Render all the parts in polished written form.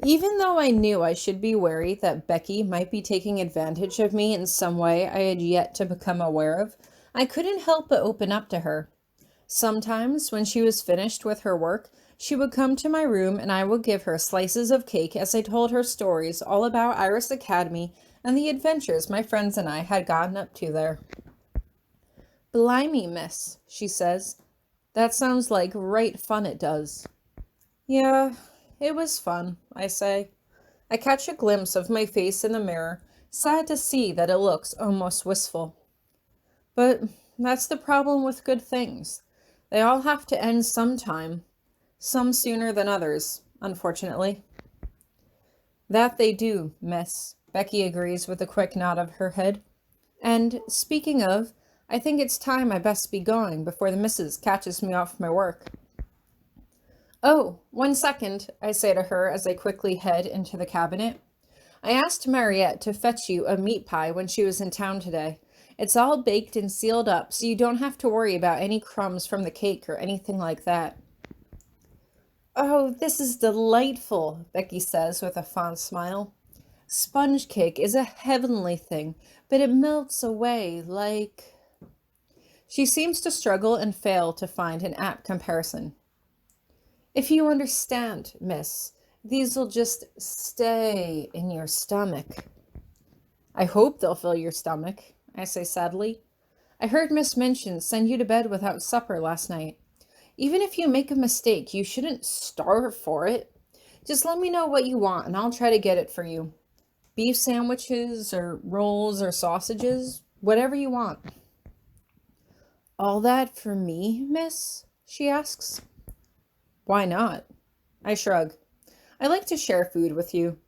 Even though I knew I should be wary that Becky might be taking advantage of me in some way I had yet to become aware of, I couldn't help but open up to her. Sometimes, when she was finished with her work, she would come to my room and I would give her slices of cake as I told her stories all about Iris Academy and the adventures my friends and I had gotten up to there. "Blimey, miss," she says. "That sounds like right fun it does." "Yeah, it was fun," I say. I catch a glimpse of my face in the mirror, sad to see that it looks almost wistful. But that's the problem with good things. They all have to end sometime, some sooner than others, unfortunately. "That they do, miss," Becky agrees with a quick nod of her head. "And speaking of, I think it's time I best be going before the missus catches me off my work." "Oh, 1 second," I say to her as I quickly head into the cabinet. "I asked Mariette to fetch you a meat pie when she was in town today. It's all baked and sealed up, so you don't have to worry about any crumbs from the cake or anything like that." "Oh, this is delightful," Becky says with a fond smile. "Sponge cake is a heavenly thing, but it melts away like—" She seems to struggle and fail to find an apt comparison. "If you understand, miss, these'll just stay in your stomach." "I hope they'll fill your stomach," I say sadly. "I heard Miss Minchin send you to bed without supper last night. Even if you make a mistake, you shouldn't starve for it. Just let me know what you want and I'll try to get it for you. Beef sandwiches or rolls or sausages, whatever you want." "All that for me, miss?" she asks. "Why not?" I shrug. "I like to share food with you.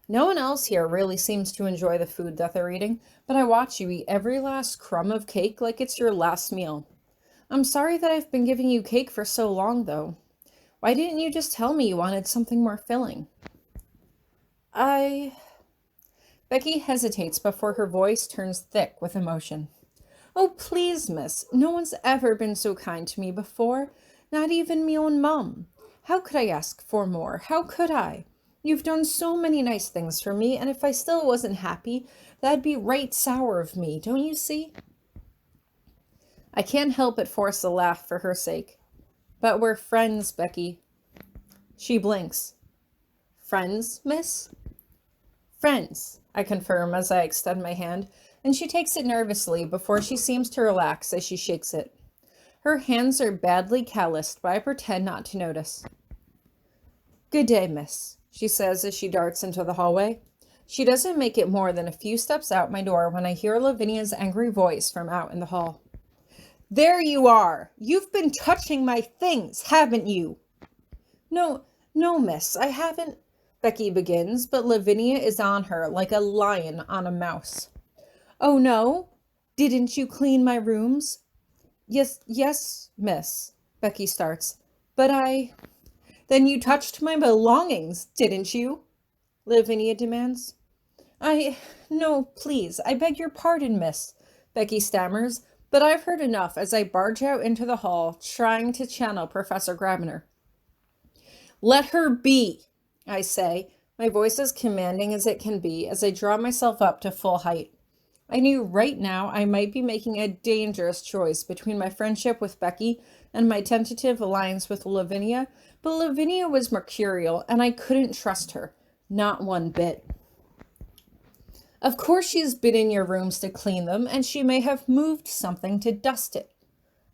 No one else here really seems to enjoy the food that they're eating, but I watch you eat every last crumb of cake like it's your last meal. I'm sorry that I've been giving you cake for so long, though. Why didn't you just tell me you wanted something more filling?" I... Becky hesitates before her voice turns thick with emotion. "Oh, please, miss, no one's ever been so kind to me before, not even me own mum. How could I ask for more? How could I? You've done so many nice things for me, and if I still wasn't happy, that'd be right sour of me, don't you see?" I can't help but force a laugh for her sake. "But we're friends, Becky." She blinks. "Friends, miss?" "Friends," I confirm as I extend my hand, and she takes it nervously before she seems to relax as she shakes it. Her hands are badly calloused, but I pretend not to notice. "Good day, miss," she says as she darts into the hallway. She doesn't make it more than a few steps out my door when I hear Lavinia's angry voice from out in the hall. "There you are! You've been touching my things, haven't you?" "No, no, miss, I haven't," Becky begins, but Lavinia is on her like a lion on a mouse. "Oh, no? Didn't you clean my rooms?" Yes, miss," Becky starts. "But Then you touched my belongings, didn't you?" Lavinia demands. No, please, I beg your pardon, miss," Becky stammers, but I've heard enough as I barge out into the hall, trying to channel Professor Grabiner. "Let her be," I say, my voice as commanding as it can be as I draw myself up to full height. I knew right now I might be making a dangerous choice between my friendship with Becky and my tentative alliance with Lavinia, but Lavinia was mercurial and I couldn't trust her, not one bit. "Of course she's been in your rooms to clean them, and she may have moved something to dust it,"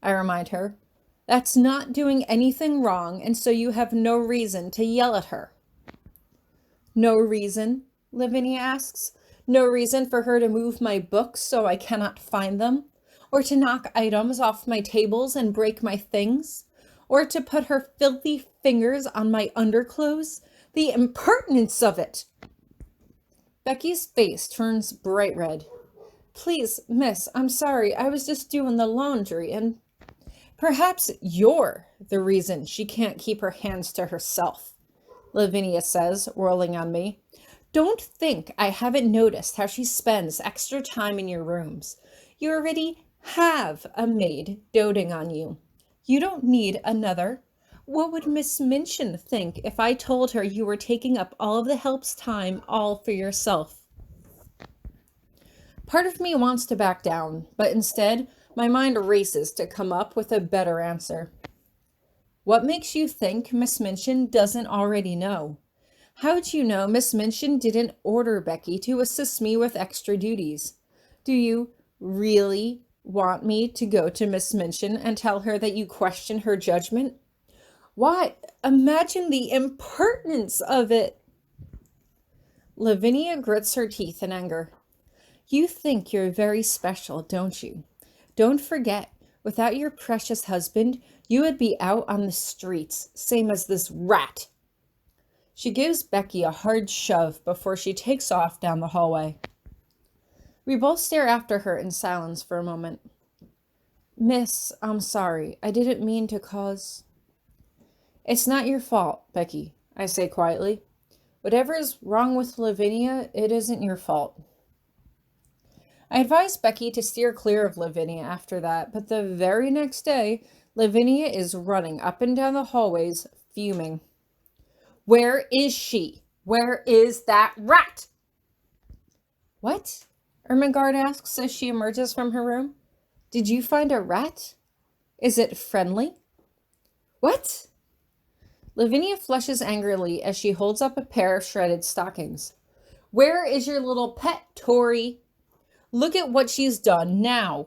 I remind her. "That's not doing anything wrong, and so you have no reason to yell at her." "No reason?" Lavinia asks. "No reason for her to move my books so I cannot find them? Or to knock items off my tables and break my things? Or to put her filthy fingers on my underclothes? The impertinence of it!" Becky's face turns bright red. "Please, miss, I'm sorry. I was just doing the laundry and—" "Perhaps you're the reason she can't keep her hands to herself," Lavinia says, whirling on me. "Don't think I haven't noticed how she spends extra time in your rooms. You already have a maid doting on you. You don't need another. What would Miss Minchin think if I told her you were taking up all of the help's time all for yourself? Part of me wants to back down, but instead, my mind races to come up with a better answer. What makes you think Miss Minchin doesn't already know? How'd you know Miss Minchin didn't order Becky to assist me with extra duties? Do you really want me to go to Miss Minchin and tell her that you question her judgment? Why? Imagine the impertinence of it. Lavinia grits her teeth in anger. You think you're very special, don't you? Don't forget, without your precious husband, you would be out on the streets, same as this rat. She gives Becky a hard shove before she takes off down the hallway. We both stare after her in silence for a moment. Miss, I'm sorry. I didn't mean to cause... It's not your fault, Becky, I say quietly. Whatever is wrong with Lavinia, it isn't your fault. I advised Becky to steer clear of Lavinia after that, but the very next day, Lavinia is running up and down the hallways, fuming. Where is she? Where is that rat? What? Ermengarde asks as she emerges from her room. Did you find a rat? Is it friendly? What? Lavinia flushes angrily as she holds up a pair of shredded stockings. Where is your little pet, Tori? Look at what she's done now.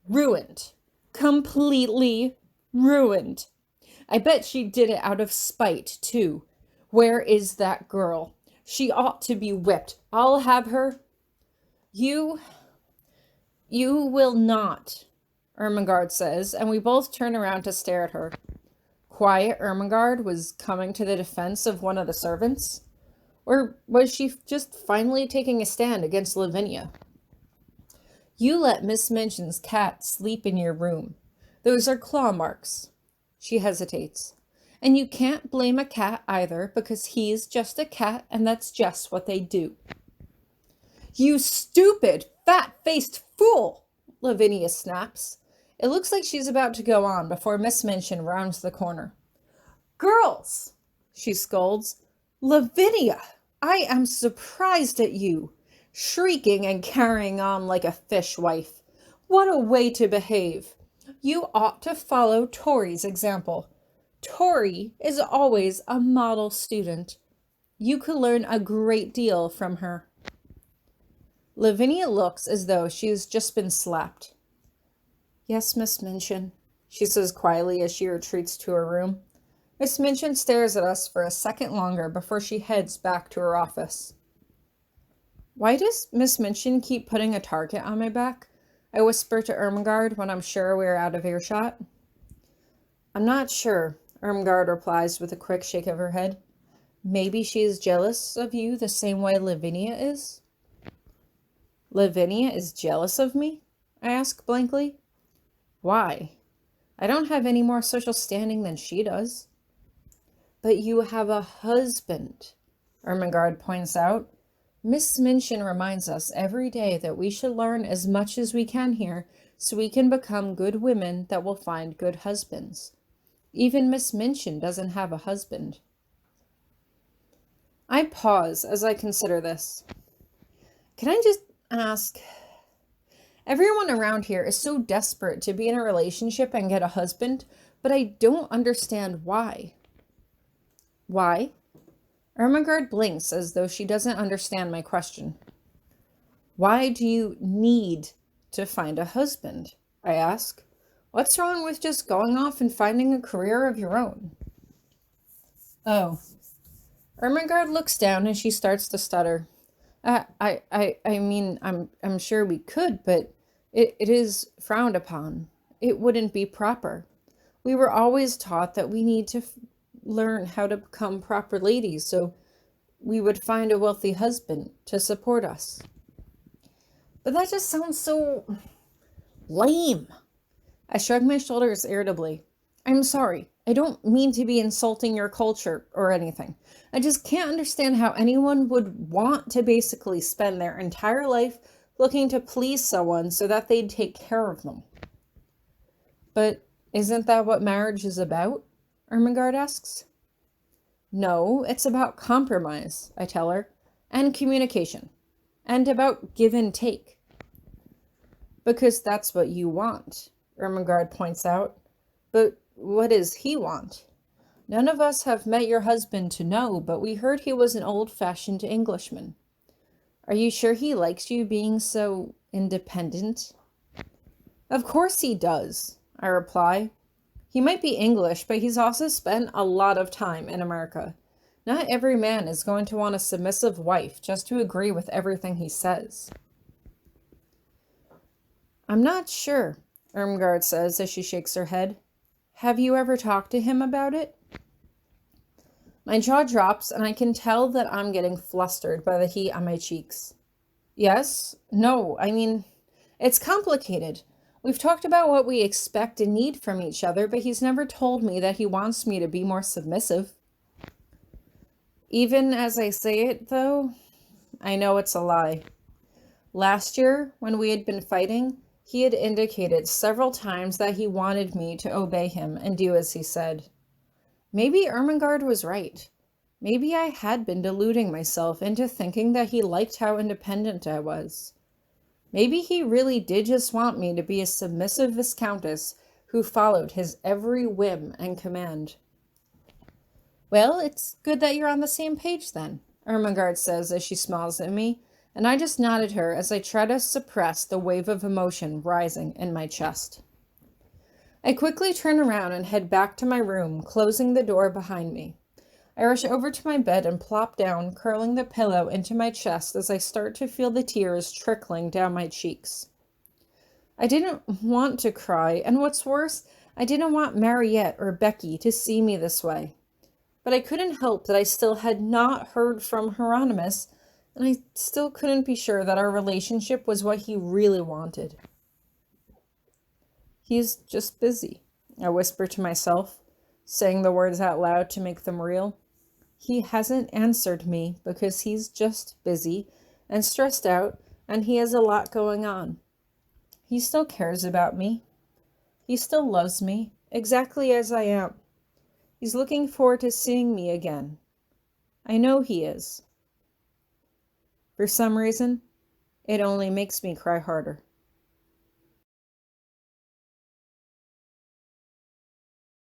Ruined. Completely ruined. I bet she did it out of spite, too. Where is that girl? She ought to be whipped. I'll have her. You will not, Ermengarde says, and we both turn around to stare at her. Quiet Ermengarde was coming to the defense of one of the servants? Or was she just finally taking a stand against Lavinia? You let Miss Minchin's cat sleep in your room. Those are claw marks. She hesitates. And you can't blame a cat either, because he's just a cat and that's just what they do. You stupid, fat-faced fool! Lavinia snaps. It looks like she's about to go on before Miss Minchin rounds the corner. Girls, she scolds. Lavinia, I am surprised at you. Shrieking and carrying on like a fishwife. What a way to behave. You ought to follow Tori's example. Tori is always a model student. You could learn a great deal from her. Lavinia looks as though she has just been slapped. Yes, Miss Minchin, she says quietly as she retreats to her room. Miss Minchin stares at us for a second longer before she heads back to her office. Why does Miss Minchin keep putting a target on my back? I whisper to Ermengarde when I'm sure we're out of earshot. I'm not sure, Ermengarde replies with a quick shake of her head. Maybe she is jealous of you the same way Lavinia is? Lavinia is jealous of me? I ask blankly. Why? I don't have any more social standing than she does. But you have a husband, Ermengarde points out. Miss Minchin reminds us every day that we should learn as much as we can here so we can become good women that will find good husbands. Even Miss Minchin doesn't have a husband. I pause as I consider this. Can I just ask... Everyone around here is so desperate to be in a relationship and get a husband, but I don't understand why. Why? Ermengarde blinks as though she doesn't understand my question. Why do you need to find a husband? I ask. What's wrong with just going off and finding a career of your own? Oh. Ermengarde looks down and she starts to stutter. I mean, I'm sure we could, but it is frowned upon. It wouldn't be proper. We were always taught that we need to learn how to become proper ladies, so we would find a wealthy husband to support us. But that just sounds so lame. I shrug my shoulders irritably. I'm sorry. I don't mean to be insulting your culture or anything. I just can't understand how anyone would want to basically spend their entire life looking to please someone so that they'd take care of them. But isn't that what marriage is about? Ermengarde asks. No, it's about compromise, I tell her, and communication, and about give and take. Because that's what you want, Ermengarde points out. But what does he want? None of us have met your husband to know, but we heard he was an old-fashioned Englishman. Are you sure he likes you being so independent? Of course he does, I reply. He might be English, but he's also spent a lot of time in America. Not every man is going to want a submissive wife just to agree with everything he says. I'm not sure, Ermengarde says as she shakes her head. Have you ever talked to him about it? My jaw drops, and I can tell that I'm getting flustered by the heat on my cheeks. Yes? No, I mean, it's complicated. We've talked about what we expect and need from each other, but he's never told me that he wants me to be more submissive. Even as I say it, though, I know it's a lie. Last year, when we had been fighting, he had indicated several times that he wanted me to obey him and do as he said. Maybe Ermengarde was right. Maybe I had been deluding myself into thinking that he liked how independent I was. Maybe he really did just want me to be a submissive viscountess who followed his every whim and command. Well, it's good that you're on the same page then, Ermengarde says as she smiles at me, and I just nodded her as I try to suppress the wave of emotion rising in my chest. I quickly turn around and head back to my room, closing the door behind me. I rush over to my bed and plop down, curling the pillow into my chest as I start to feel the tears trickling down my cheeks. I didn't want to cry, and what's worse, I didn't want Mariette or Becky to see me this way. But I couldn't help that I still had not heard from Hieronymous, and I still couldn't be sure that our relationship was what he really wanted. He's just busy, I whisper to myself, saying the words out loud to make them real. He hasn't answered me because he's just busy and stressed out, and he has a lot going on. He still cares about me. He still loves me, exactly as I am. He's looking forward to seeing me again. I know he is. For some reason, it only makes me cry harder.